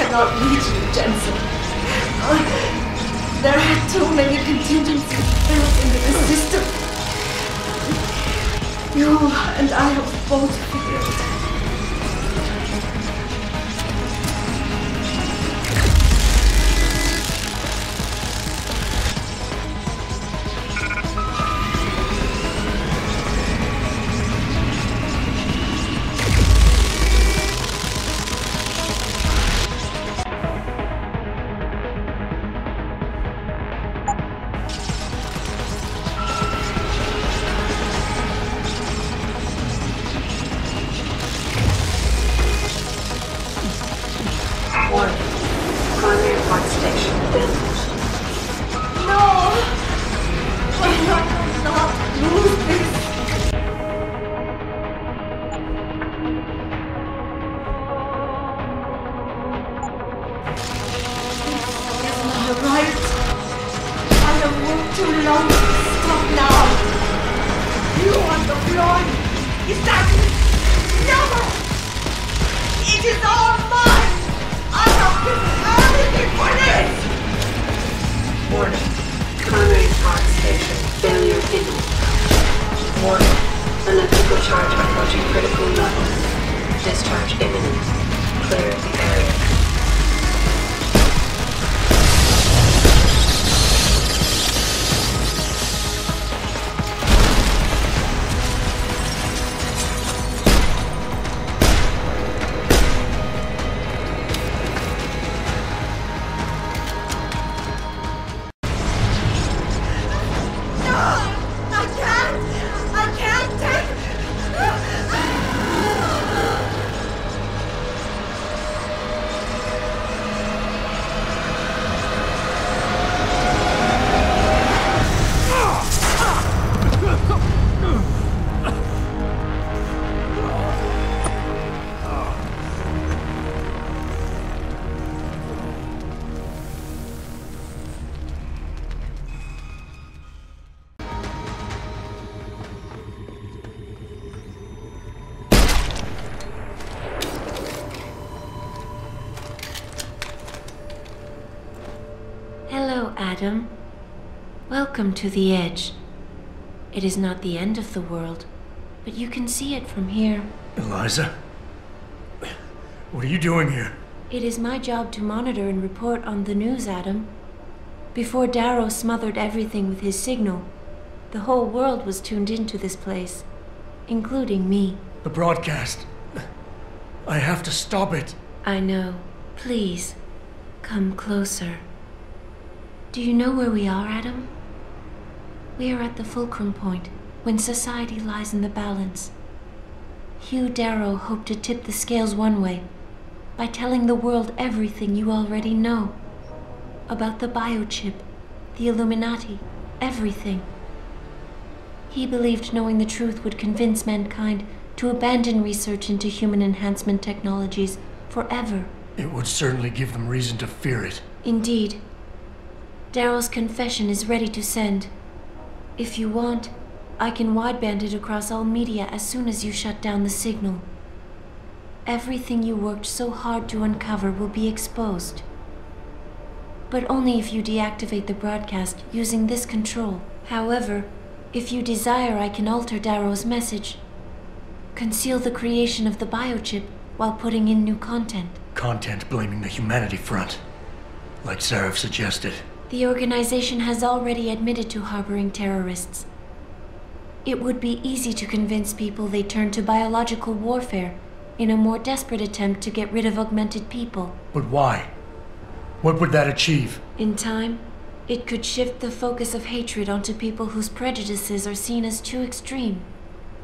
cannot reach you, Jensen. There are too many contingencies built into the system. You and I have both failed. Adam, welcome to the Edge. It is not the end of the world, but you can see it from here. Eliza? What are you doing here? It is my job to monitor and report on the news, Adam. Before Darrow smothered everything with his signal, the whole world was tuned into this place, including me. The broadcast. I have to stop it. I know. Please, come closer. Do you know where we are, Adam? We are at the fulcrum point, when society lies in the balance. Hugh Darrow hoped to tip the scales one way, by telling the world everything you already know. About the biochip, the Illuminati, everything. He believed knowing the truth would convince mankind to abandon research into human enhancement technologies forever. It would certainly give them reason to fear it. Indeed. Darrow's confession is ready to send. If you want, I can wideband it across all media as soon as you shut down the signal. Everything you worked so hard to uncover will be exposed. But only if you deactivate the broadcast using this control. However, if you desire, I can alter Darrow's message. Conceal the creation of the biochip while putting in new content. Content blaming the Humanity Front, like Sarif suggested. The organization has already admitted to harboring terrorists. It would be easy to convince people they turn to biological warfare in a more desperate attempt to get rid of augmented people. But why? What would that achieve? In time, it could shift the focus of hatred onto people whose prejudices are seen as too extreme,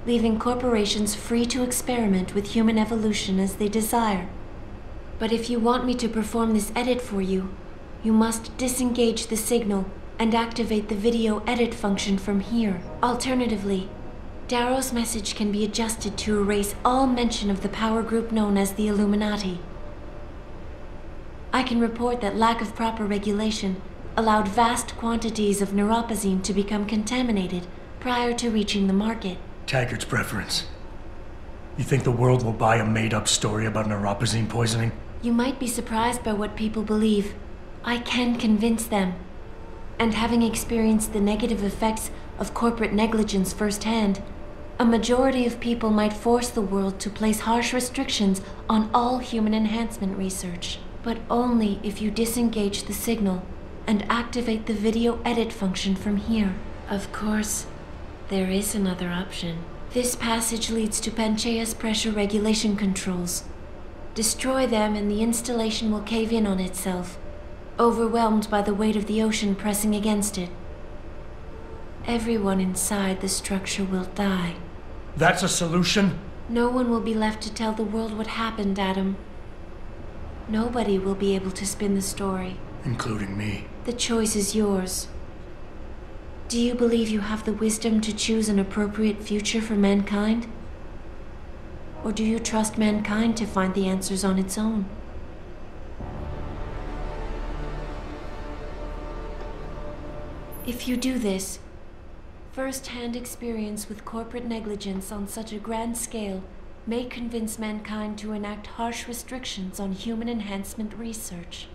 leaving corporations free to experiment with human evolution as they desire. But if you want me to perform this edit for you, you must disengage the signal and activate the video edit function from here. Alternatively, Darrow's message can be adjusted to erase all mention of the power group known as the Illuminati. I can report that lack of proper regulation allowed vast quantities of neuropozyne to become contaminated prior to reaching the market. Taggart's preference. You think the world will buy a made-up story about neuropozyne poisoning? You might be surprised by what people believe. I can convince them. And having experienced the negative effects of corporate negligence firsthand, a majority of people might force the world to place harsh restrictions on all human enhancement research. But only if you disengage the signal and activate the video edit function from here. Of course, there is another option. This passage leads to Panchaea's pressure regulation controls. Destroy them and the installation will cave in on itself, overwhelmed by the weight of the ocean pressing against it. Everyone inside the structure will die. That's a solution? No one will be left to tell the world what happened, Adam. Nobody will be able to spin the story. Including me. The choice is yours. Do you believe you have the wisdom to choose an appropriate future for mankind? Or do you trust mankind to find the answers on its own? If you do this, first-hand experience with corporate negligence on such a grand scale may convince mankind to enact harsh restrictions on human enhancement research.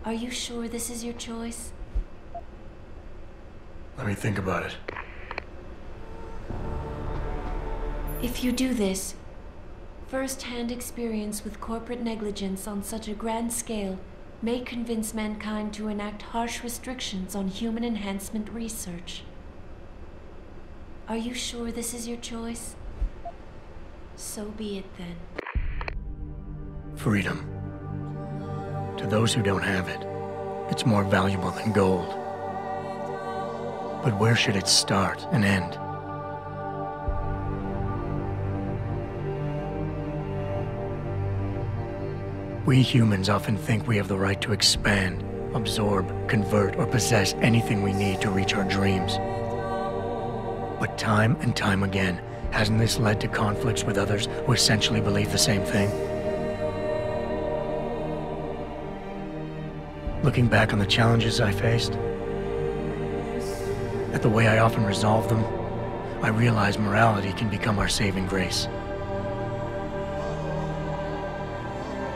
Are you sure this is your choice? Let me think about it. If you do this, first-hand experience with corporate negligence on such a grand scale may convince mankind to enact harsh restrictions on human enhancement research. Are you sure this is your choice? So be it then. Freedom. To those who don't have it, it's more valuable than gold. But where should it start and end? We humans often think we have the right to expand, absorb, convert, or possess anything we need to reach our dreams. But time and time again, hasn't this led to conflicts with others who essentially believe the same thing? Looking back on the challenges I faced, at the way I often resolve them, I realize morality can become our saving grace.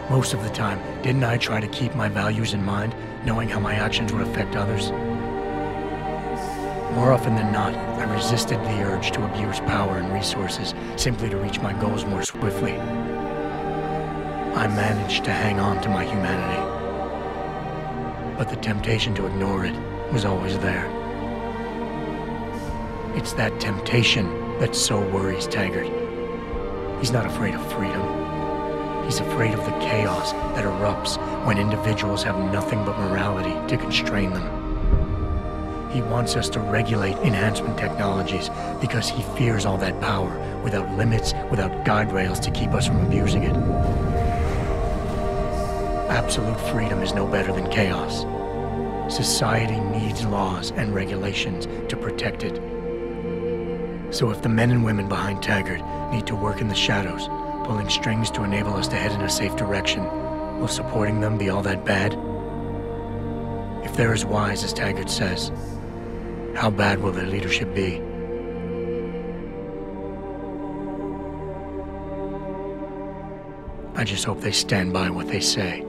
Most of the time, didn't I try to keep my values in mind, knowing how my actions would affect others? More often than not, I resisted the urge to abuse power and resources simply to reach my goals more swiftly. I managed to hang on to my humanity, but the temptation to ignore it was always there. It's that temptation that so worries Taggart. He's not afraid of freedom. He's afraid of the chaos that erupts when individuals have nothing but morality to constrain them. He wants us to regulate enhancement technologies because he fears all that power, without limits, without guide rails to keep us from abusing it. Absolute freedom is no better than chaos. Society needs laws and regulations to protect it. So if the men and women behind Taggart need to work in the shadows, pulling strings to enable us to head in a safe direction, will supporting them be all that bad? If they're as wise as Taggart says, how bad will their leadership be? I just hope they stand by what they say.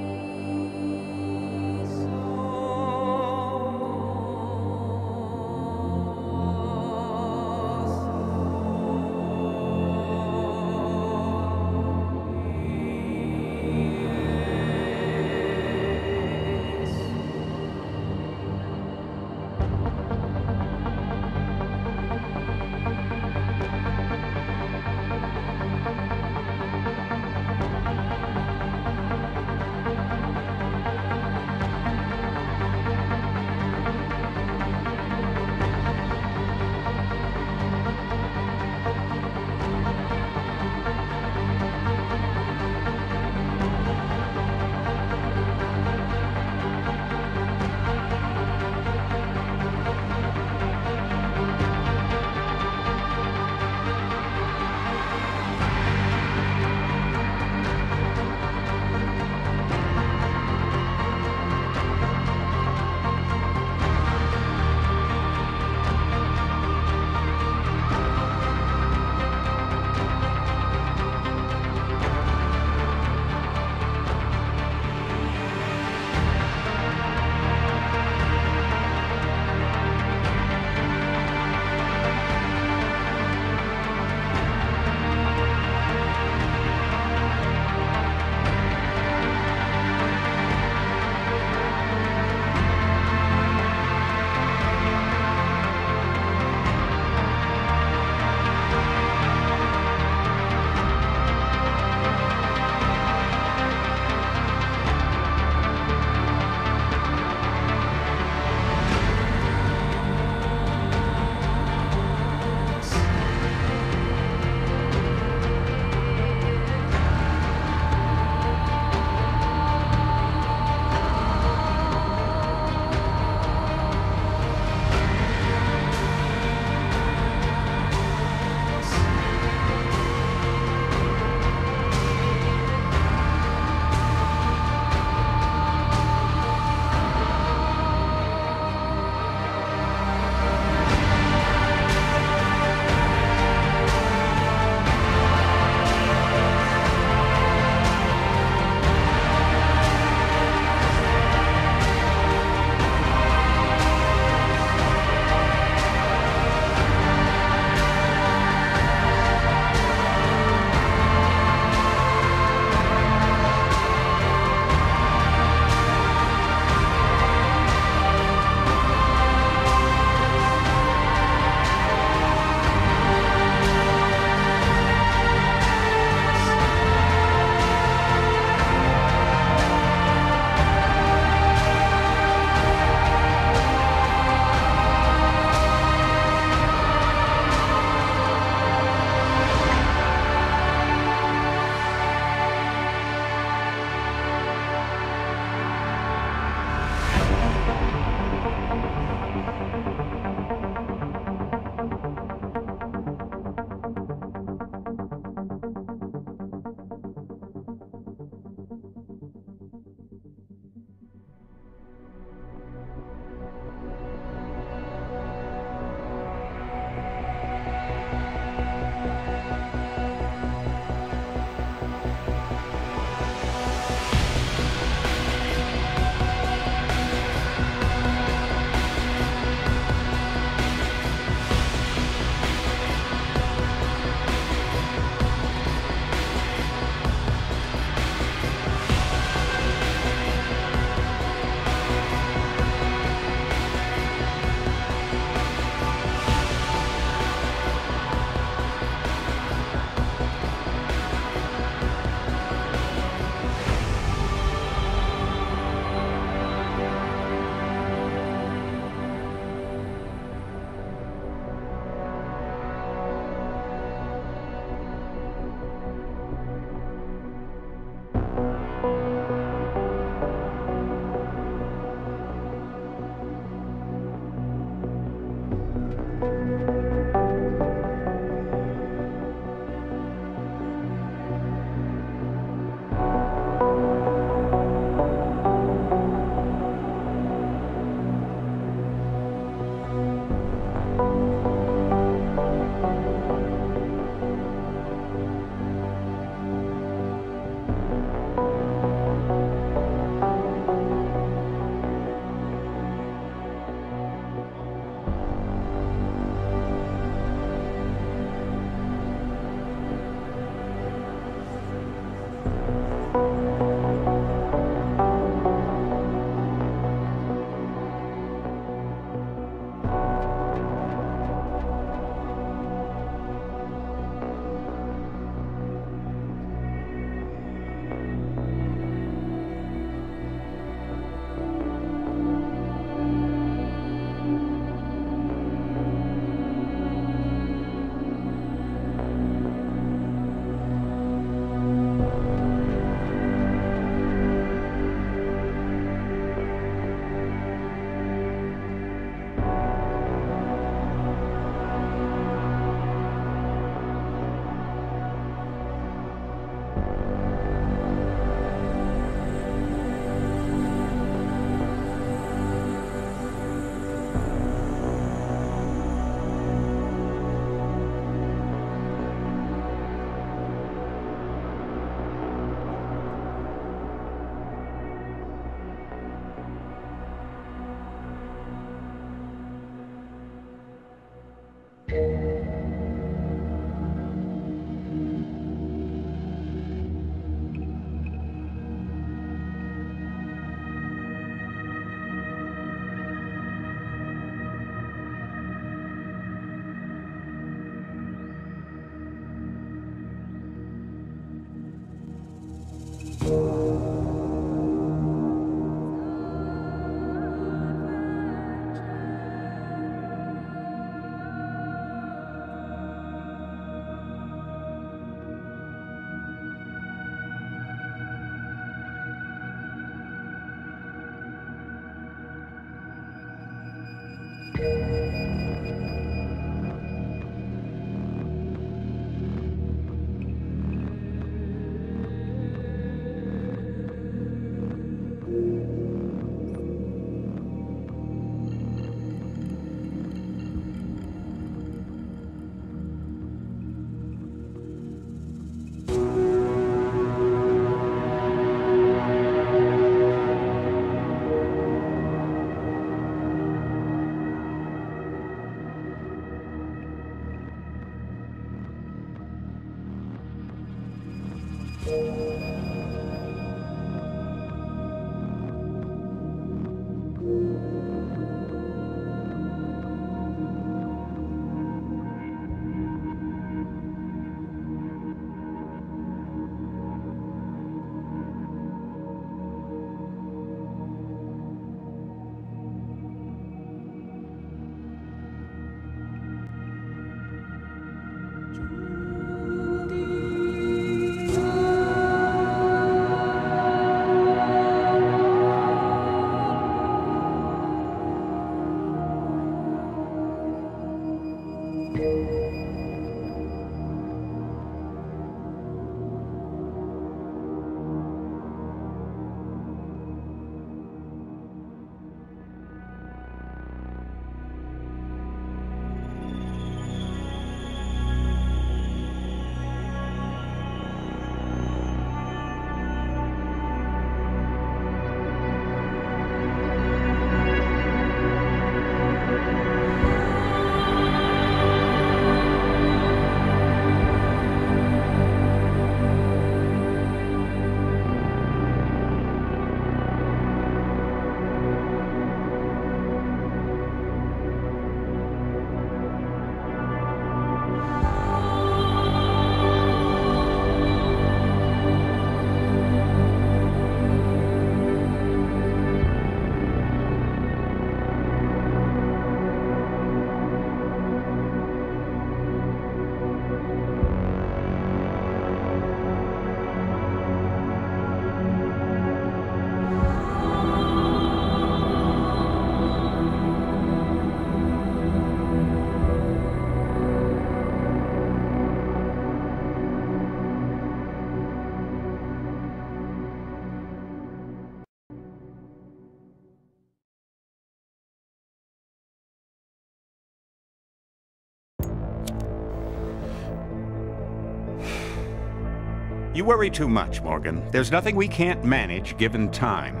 You worry too much, Morgan. There's nothing we can't manage given time.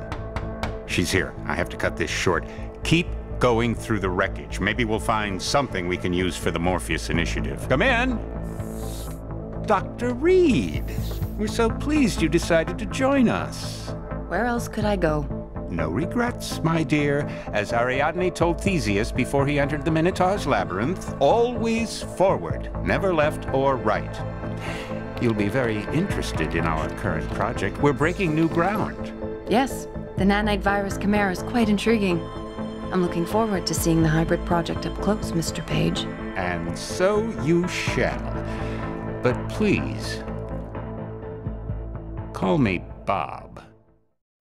She's here. I have to cut this short. Keep going through the wreckage. Maybe we'll find something we can use for the Morpheus initiative. Come in. Dr. Reed. We're so pleased you decided to join us. Where else could I go? No regrets, my dear. As Ariadne told Theseus before he entered the Minotaur's labyrinth, always forward, never left or right. You'll be very interested in our current project. We're breaking new ground. Yes, the nanite virus chimera is quite intriguing. I'm looking forward to seeing the hybrid project up close, Mr. Page. And so you shall. But please, call me Bob.